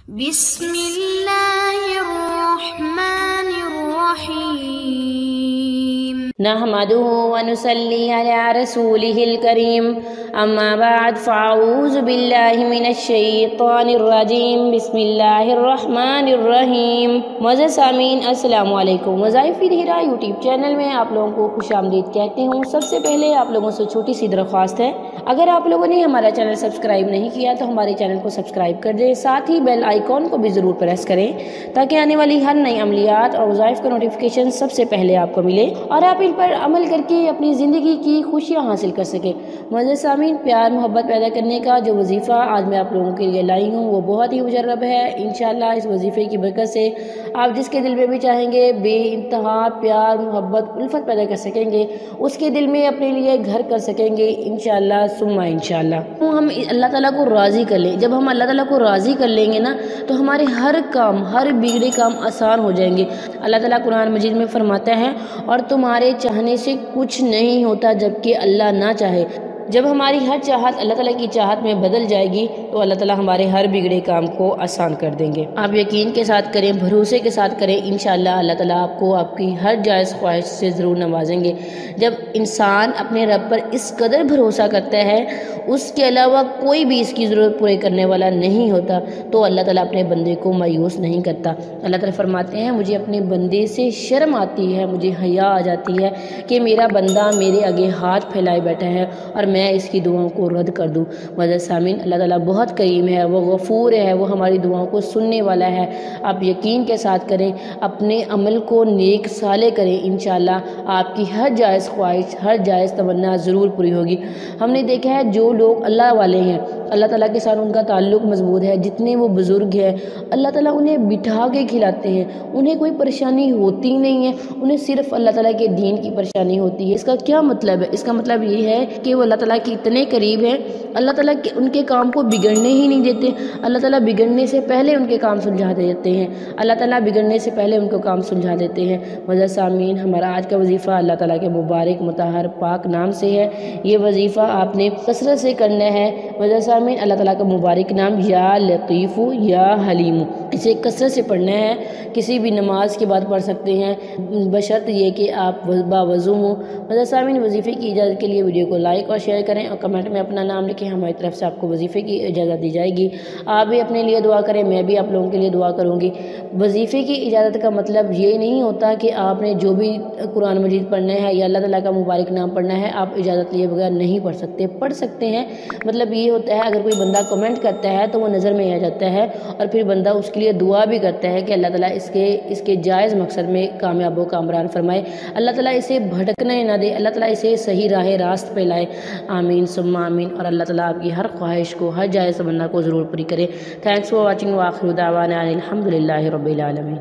بسم اللہ الرحمن الرحیم نحمده ونصلي على رسوله الكريم اما بعد فاعوذ باللہ من الشیطان الرجیم بسم اللہ الرحمن الرحیم۔ معزز سامعین السلام علیکم۔ وظائف دہرہ یوٹیوب چینل میں آپ لوگوں کو خوش آمدید کہتے ہوں۔ سب سے پہلے آپ لوگوں سے چھوٹی سی درخواست ہے، اگر آپ لوگوں نے ہمارا چینل سبسکرائب نہیں کیا تو ہمارے چینل کو سبسکرائب کر دیں، ساتھ ہی بیل آئیکن کو بھی ضرور پریس کریں تاکہ آنے والی ہر نئی عملیات اور وظائف کا نوٹیفیکیشن سب سے پہلے آپ کو ملے اور آپ ان پر عمل کر کے اپنی زندگی کی خوشیاں حاصل کر سکیں۔ معزز سامعین، پیار محبت پیدا کرنے کا جو وظیفہ آج میں آپ لوگوں کے لیے لائی ہوں وہ بہت ہی مجرب ہے۔ انشاءاللہ اس وظیفے کی برکت سے آپ جس کے دل میں بھی چاہیں گے بے انتہا پیار محبت الفت پیدا کر سکیں گے، اس کے دل میں اپنے لیے گھر کر سکیں گے انشاءاللہ ثم انشاءاللہ۔ ہم اللہ تعالیٰ کو راضی کر لیں، جب ہم اللہ تعالیٰ کو راضی کر لیں گے نا تو ہمارے ہر کام، ہر بگڑے کام آسان ہو جائیں گے۔ اللہ تعالیٰ قرآن مجید میں فرماتا ہے اور تمہارے چاہنے سے کچھ نہیں ہوتا جب کہ اللہ نہ چاہے۔ جب ہماری ہر چاہت اللہ تعالیٰ کی چاہت میں بدل جائے گی تو اللہ تعالیٰ ہمارے ہر بگڑے کام کو آسان کر دیں گے۔ آپ یقین کے ساتھ کریں، بھروسے کے ساتھ کریں، انشاءاللہ اللہ تعالیٰ آپ کو آپ کی ہر جائز خواہش سے ضرور نوازیں گے۔ جب انسان اپنے رب پر اس قدر بھروسہ کرتا ہے، اس کے علاوہ کوئی بھی اس کی ضرورت پورے کرنے والا نہیں ہوتا، تو اللہ تعالیٰ اپنے بندے کو مایوس نہیں کرتا۔ اللہ تعالیٰ فرماتے ہیں مجھے اپنے بندے سے شرم آتی ہے، مجھے حیا آ جاتی ہے کہ میرا بندہ میرے آگے ہاتھ پھیلائے بیٹھا ہے اور میں اس کی دعاؤں کو رد کر دوں۔ معزز سامعین، اللہ تعالیٰ بہت کریم ہے، وہ غفور ہے، وہ ہماری دعاؤں کو سننے والا ہے۔ آپ یقین کے ساتھ کریں، اپنے عمل کو نیک صالح کریں، انشاءاللہ آپ کی ہر جائز خواہش، ہر جائز تمنا ضرور پوری ہوگی۔ ہم نے دیکھا ہے جو لوگ اللہ والے ہیں، اللہ تعالیٰ کے ساتھ ان کا تعلق مضبوط ہے، جتنے وہ بزرگ ہیں اللہ تعالیٰ انہیں بٹھا کے کھلاتے ہیں، انہیں کوئی پریشانی ہوتی نہیں ہے، انہیں صرف اللہ تعالیٰ کے دین کی پریشانی ہوتی ہے۔ اس کا کیا مطلب ہے؟ اس کا مطلب یہ ہے کہ وہ اللہ تعالیٰ کے اتنے قریب ہیں، اللہ تعالیٰ ان کے کام کو بگڑنے ہی نہیں دیتے، اللہ تعالیٰ بگڑنے سے پہلے ان کے کام سلجھا دیتے ہیں، اللہ تعالیٰ بگڑنے سے پہلے ان کو کام سلجھا دیتے ہیں۔ معزز سامعین، ہمارا آج کا وظیفہ اللہ تعالیٰ کے مبارک مطہر پاک نام سے ہے۔ یہ وظیفہ آپ نے کثرت سے کرنا ہے۔ معزز سامعین، اللہ تعالیٰ کا مبارک نام یا لطیف یا حلیم، اسے کثرت سے پڑھنا ہے، کسی بھی نماز کے بعد پڑھ سکتے ہیں بشرط یہ کہ آپ باوضو ہوں۔ معزز سامعین، وظیفے کی اجازت کے لیے ویڈیو کو لائک اور شیئر کریں اور کمنٹ میں اپنا نام لکھیں، ہماری طرف سے آپ کو وظیفے کی اجازت دی جائے گی۔ آپ بھی اپنے لیے دعا کریں، میں بھی آپ لوگوں کے لیے دعا کروں گی۔ وظیفے کی اجازت کا مطلب یہ نہیں ہوتا کہ آپ نے جو بھی قرآن مجید پڑھنا ہے یا اللہ تعالیٰ کا مبارک نام پڑھنا ہے آپ اجازت لیے بغیر نہیں پڑھ سکتے، پڑھ سکتے ہیں۔ مطلب یہ ہوتا ہے اگر کوئی بندہ کمنٹ کرتا ہے تو وہ نظر میں آ جاتا ہے اور پھر بندہ اس کے لیے دعا بھی کرتا ہے کہ اللہ تعالیٰ اس کے جائز مقصد میں کامیاب و کامران فرمائے، اللہ تعالیٰ اسے بھٹکنے نہ دے، اللہ تعالیٰ اسے صحیح راہ راست پہ لائے، آمین ثم آمین۔ اور اللہ تعالیٰ آپ کی ہر خواہش کو، ہر جائز تمنا کو ضرور پوری کرے۔ تھینکس فار واچنگ، وآخر دعوانا الحمد للہ رب العالمین۔